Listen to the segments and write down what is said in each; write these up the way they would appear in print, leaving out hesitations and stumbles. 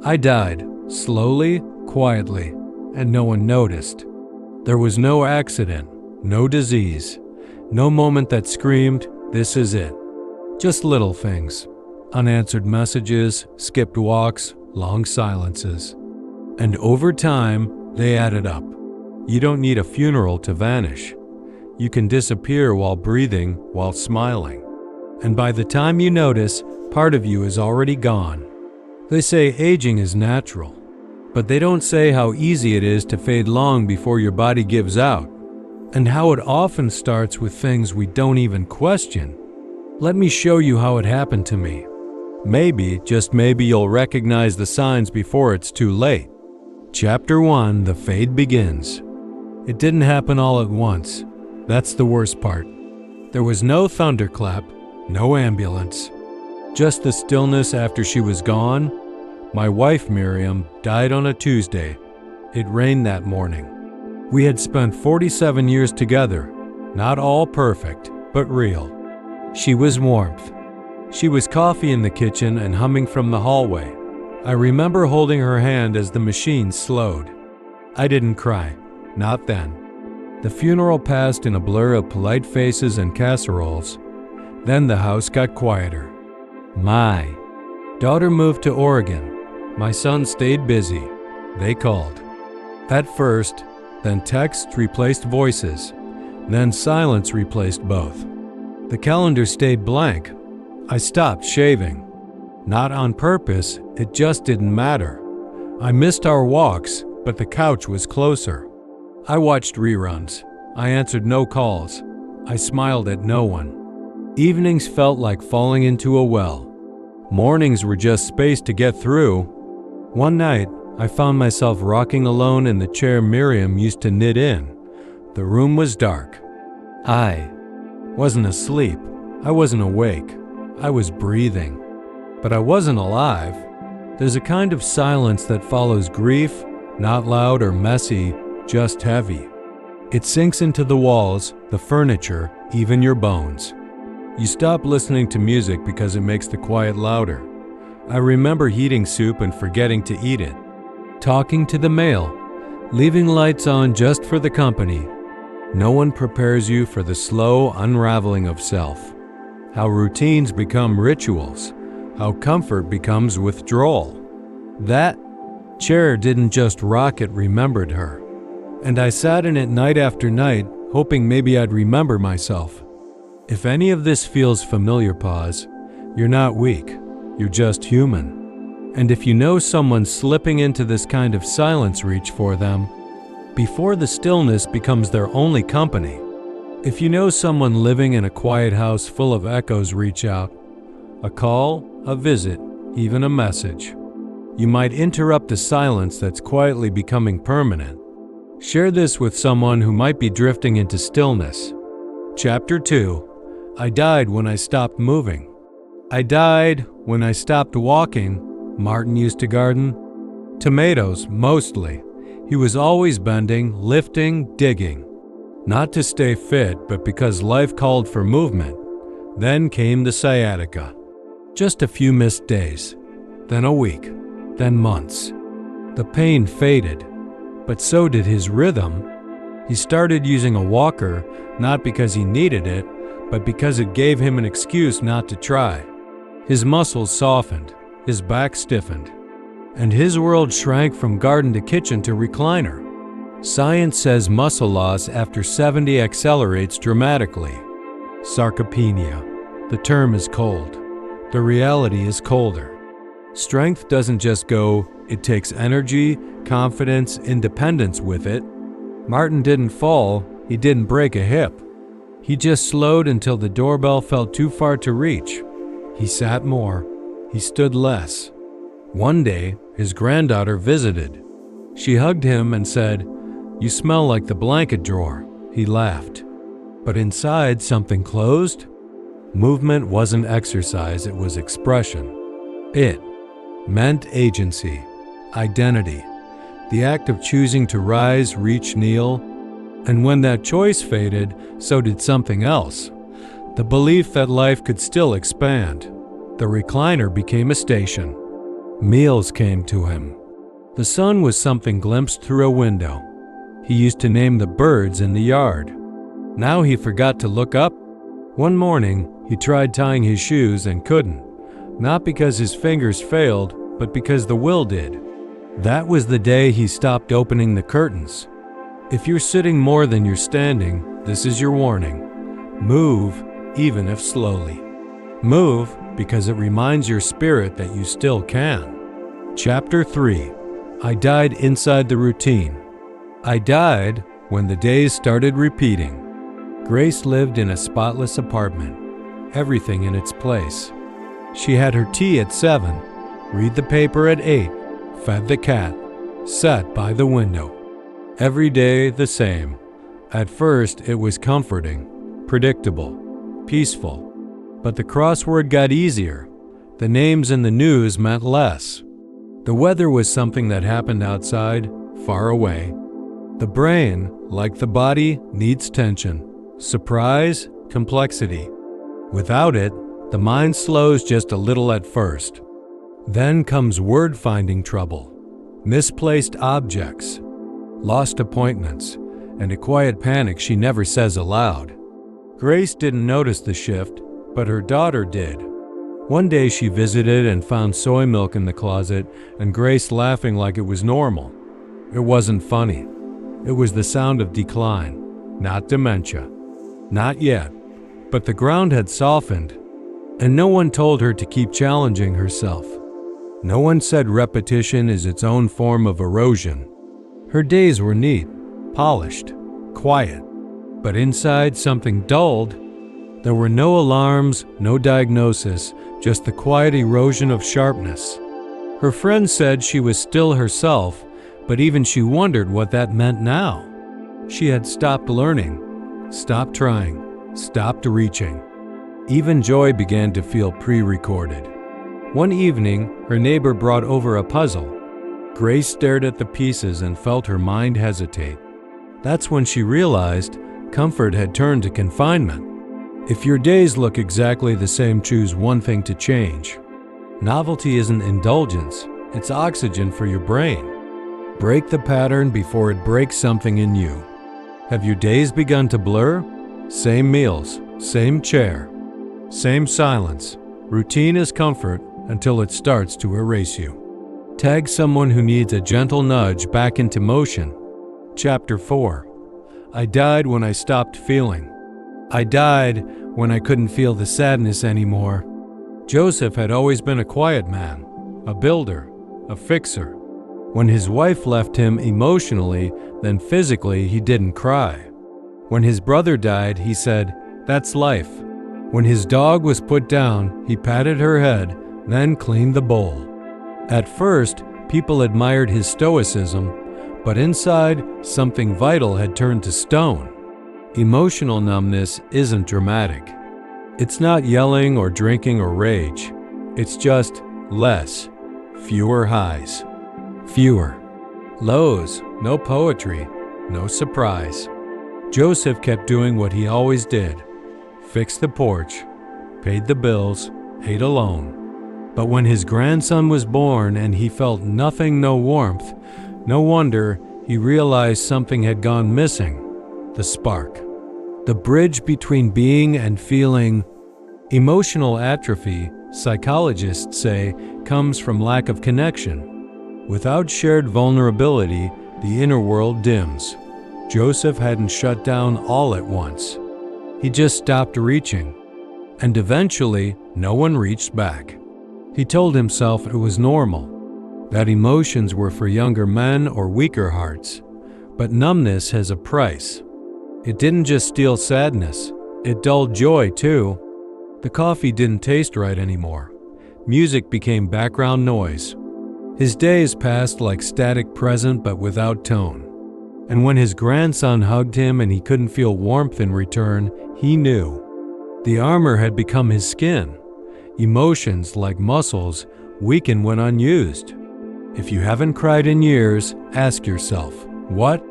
I died, slowly, quietly, and no one noticed. There was no accident, no disease, no moment that screamed, "This is it." Just little things. Unanswered messages, skipped walks, long silences. And over time, they added up. You don't need a funeral to vanish. You can disappear while breathing, while smiling. And by the time you notice, part of you is already gone. They say aging is natural, but they don't say how easy it is to fade long before your body gives out, and how it often starts with things we don't even question. Let me show you how it happened to me. Maybe, just maybe, you'll recognize the signs before it's too late. Chapter 1, The Fade Begins. It didn't happen all at once. That's the worst part. There was no thunderclap, no ambulance. Just the stillness after she was gone. My wife, Miriam, died on a Tuesday. It rained that morning. We had spent 47 years together, not all perfect, but real. She was warmth. She was coffee in the kitchen and humming from the hallway. I remember holding her hand as the machine slowed. I didn't cry, not then. The funeral passed in a blur of polite faces and casseroles. Then the house got quieter. My daughter moved to Oregon. My son stayed busy. They called. At first, then text replaced voices. Then silence replaced both. The calendar stayed blank. I stopped shaving. Not on purpose, it just didn't matter. I missed our walks, but the couch was closer. I watched reruns. I answered no calls. I smiled at no one. Evenings felt like falling into a well. Mornings were just space to get through. One night, I found myself rocking alone in the chair Miriam used to knit in. The room was dark. I wasn't asleep. I wasn't awake. I was breathing. But I wasn't alive. There's a kind of silence that follows grief, not loud or messy, just heavy. It sinks into the walls, the furniture, even your bones. You stop listening to music because it makes the quiet louder. I remember heating soup and forgetting to eat it. Talking to the mail, leaving lights on just for the company. No one prepares you for the slow unraveling of self. How routines become rituals. How comfort becomes withdrawal. That chair didn't just rock, it remembered her. And I sat in it night after night, hoping maybe I'd remember myself. If any of this feels familiar, pause. You're not weak. You're just human. And if you know someone slipping into this kind of silence, reach for them. Before the stillness becomes their only company. If you know someone living in a quiet house full of echoes, reach out. A call, a visit, even a message. You might interrupt the silence that's quietly becoming permanent. Share this with someone who might be drifting into stillness. Chapter 2. I died when I stopped moving. I died when I stopped walking. Martin used to garden. Tomatoes, mostly. He was always bending, lifting, digging. Not to stay fit, but because life called for movement. Then came the sciatica. Just a few missed days. Then a week. Then months. The pain faded, but so did his rhythm. He started using a walker, not because he needed it, but because it gave him an excuse not to try. His muscles softened, his back stiffened, and his world shrank from garden to kitchen to recliner. Science says muscle loss after 70 accelerates dramatically. Sarcopenia. The term is cold. The reality is colder. Strength doesn't just go, it takes energy, confidence, independence with it. Martin didn't fall, he didn't break a hip. He just slowed until the doorbell felt too far to reach. He sat more. He stood less. One day, his granddaughter visited. She hugged him and said, "You smell like the blanket drawer." He laughed. But inside, something closed. Movement wasn't exercise, it was expression. It meant agency, identity, the act of choosing to rise, reach, kneel. And when that choice faded, so did something else. The belief that life could still expand. The recliner became a station. Meals came to him. The sun was something glimpsed through a window. He used to name the birds in the yard. Now he forgot to look up. One morning, he tried tying his shoes and couldn't, not because his fingers failed, but because the will did. That was the day he stopped opening the curtains. If you're sitting more than you're standing, this is your warning. Move, even if slowly. Move because it reminds your spirit that you still can. Chapter 3. I died inside the routine. I died when the days started repeating. Grace lived in a spotless apartment, everything in its place. She had her tea at 7, read the paper at 8, fed the cat, sat by the window. Every day the same. At first it was comforting, predictable, peaceful. But the crossword got easier. The names in the news meant less. The weather was something that happened outside, far away. The brain, like the body, needs tension, surprise, complexity. Without it, the mind slows just a little at first. Then comes word-finding trouble, misplaced objects, lost appointments, and a quiet panic she never says aloud. Grace didn't notice the shift, but her daughter did. One day she visited and found soy milk in the closet and Grace laughing like it was normal. It wasn't funny. It was the sound of decline, not dementia. Not yet. But the ground had softened, and no one told her to keep challenging herself. No one said repetition is its own form of erosion. Her days were neat, polished, quiet, but inside something dulled. There were no alarms, no diagnosis, just the quiet erosion of sharpness. Her friends said she was still herself, but even she wondered what that meant now. She had stopped learning, stopped trying, stopped reaching. Even joy began to feel pre-recorded. One evening, her neighbor brought over a puzzle. Grace stared at the pieces and felt her mind hesitate. That's when she realized comfort had turned to confinement. If your days look exactly the same, choose one thing to change. Novelty isn't indulgence, it's oxygen for your brain. Break the pattern before it breaks something in you. Have your days begun to blur? Same meals, same chair, same silence. Routine is comfort until it starts to erase you. Tag someone who needs a gentle nudge back into motion. Chapter 4. I died when I stopped feeling. I died when I couldn't feel the sadness anymore. Joseph had always been a quiet man, a builder, a fixer. When his wife left him emotionally, then physically he didn't cry. When his brother died, he said, "That's life." When his dog was put down, he patted her head, then cleaned the bowl. At first, people admired his stoicism, but inside, something vital had turned to stone. Emotional numbness isn't dramatic. It's not yelling or drinking or rage. It's just less, fewer highs. Fewer lows, no poetry, no surprise. Joseph kept doing what he always did. Fixed the porch, paid the bills, ate alone. But when his grandson was born and he felt nothing, no warmth, no wonder he realized something had gone missing. The spark. The bridge between being and feeling. Emotional atrophy, psychologists say, comes from lack of connection. Without shared vulnerability, the inner world dims. Joseph hadn't shut down all at once. He just stopped reaching. And eventually, no one reached back. He told himself it was normal, that emotions were for younger men or weaker hearts. But numbness has a price. It didn't just steal sadness, it dulled joy too. The coffee didn't taste right anymore. Music became background noise. His days passed like static present but without tone. And when his grandson hugged him and he couldn't feel warmth in return, he knew. The armor had become his skin. Emotions, like muscles, weaken when unused. If you haven't cried in years, ask yourself, what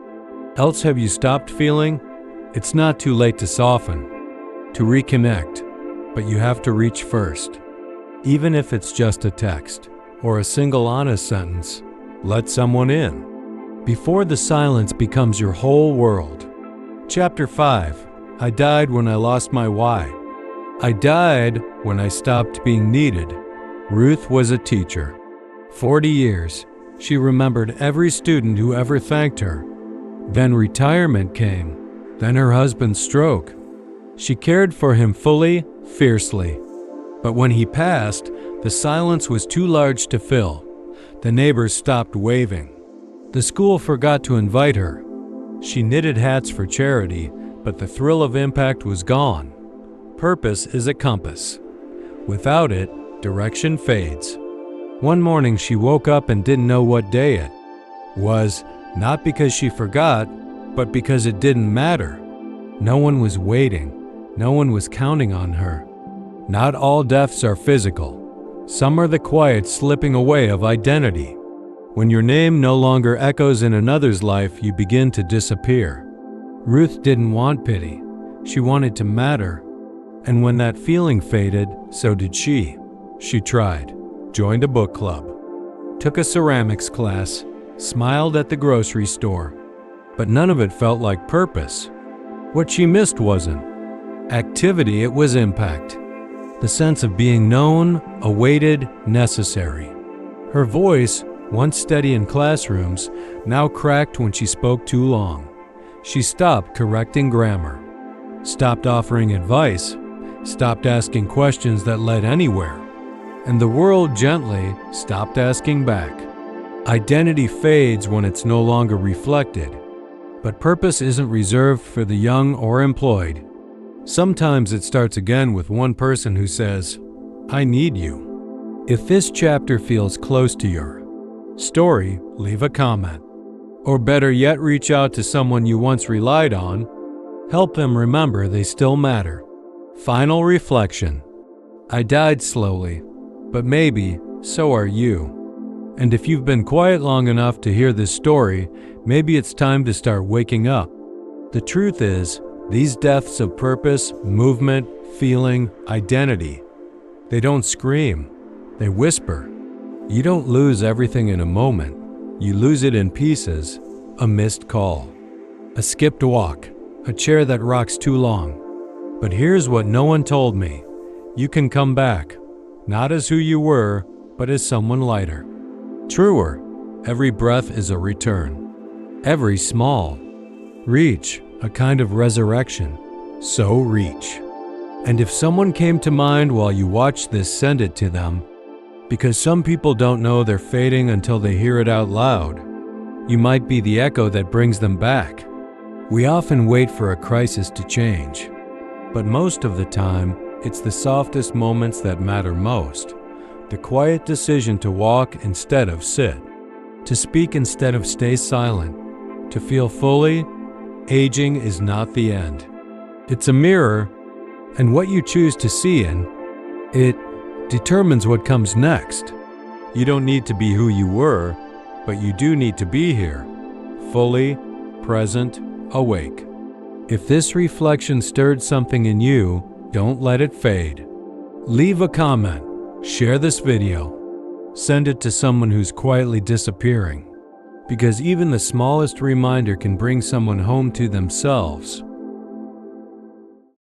else have you stopped feeling? It's not too late to soften, to reconnect, but you have to reach first. Even if it's just a text, or a single honest sentence, let someone in before the silence becomes your whole world. Chapter 5. I died when I lost my why. I died when I stopped being needed. Ruth was a teacher. 40 years. She remembered every student who ever thanked her. Then retirement came. Then her husband's stroke. She cared for him fully, fiercely. But when he passed, the silence was too large to fill. The neighbors stopped waving. The school forgot to invite her. She knitted hats for charity, but the thrill of impact was gone. Purpose is a compass. Without it, direction fades. One morning she woke up and didn't know what day it was, not because she forgot, but because it didn't matter. No one was waiting. No one was counting on her. Not all deaths are physical. Some are the quiet slipping away of identity. When your name no longer echoes in another's life, you begin to disappear. Ruth didn't want pity. She wanted to matter. And when that feeling faded, so did she. She tried, joined a book club, took a ceramics class, smiled at the grocery store, but none of it felt like purpose. What she missed wasn't activity, it was impact. The sense of being known, awaited, necessary. Her voice, once steady in classrooms, now cracked when she spoke too long. She stopped correcting grammar, stopped offering advice, stopped asking questions that led anywhere, and the world gently stopped asking back. Identity fades when it's no longer reflected, but purpose isn't reserved for the young or employed. Sometimes it starts again with one person who says, I need you. If this chapter feels close to your story, leave a comment. Or better yet, reach out to someone you once relied on. Help them remember they still matter. Final reflection. I died slowly, but maybe so are you. And if you've been quiet long enough to hear this story, maybe it's time to start waking up. The truth is, these deaths of purpose, movement, feeling, identity, they don't scream, they whisper. You don't lose everything in a moment. You lose it in pieces, a missed call, a skipped walk, a chair that rocks too long. But here's what no one told me. You can come back, not as who you were, but as someone lighter. Truer, every breath is a return. Every small reach, a kind of resurrection. So reach. And if someone came to mind while you watch this, send it to them. Because some people don't know they're fading until they hear it out loud. You might be the echo that brings them back. We often wait for a crisis to change. But most of the time, it's the softest moments that matter most. The quiet decision to walk instead of sit. To speak instead of stay silent. To feel fully. Aging is not the end. It's a mirror, and what you choose to see in it determines what comes next. You don't need to be who you were, but you do need to be here, fully, present, awake. If this reflection stirred something in you, don't let it fade. Leave a comment, share this video, send it to someone who's quietly disappearing. Because even the smallest reminder can bring someone home to themselves.